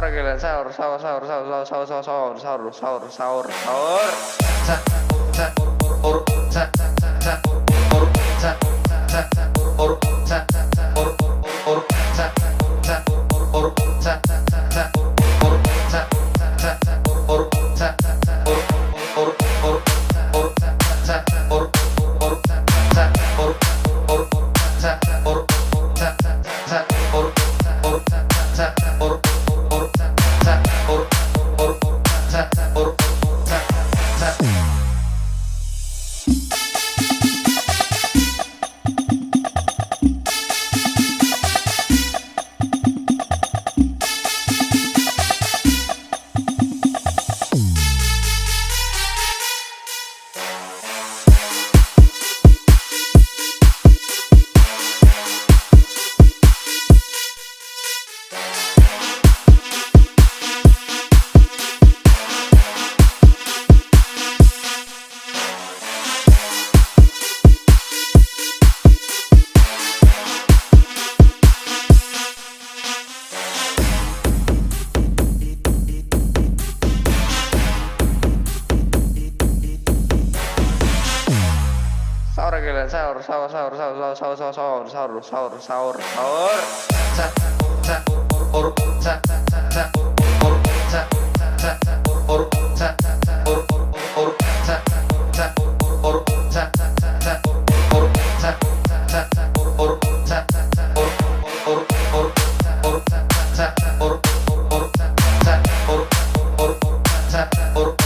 Sahur gila, sahur, sahur, sahur, sahur, sahur, sahur, sahur, sahur, sahur, sahur, sahur, sahur. Sahur, sahur, sahur, sahur, sahur gila, sahur, sahur, sahur, sahur, sahur, sahur, sahur, sahur, sahur, sahur, sahur. Sahur, sahur,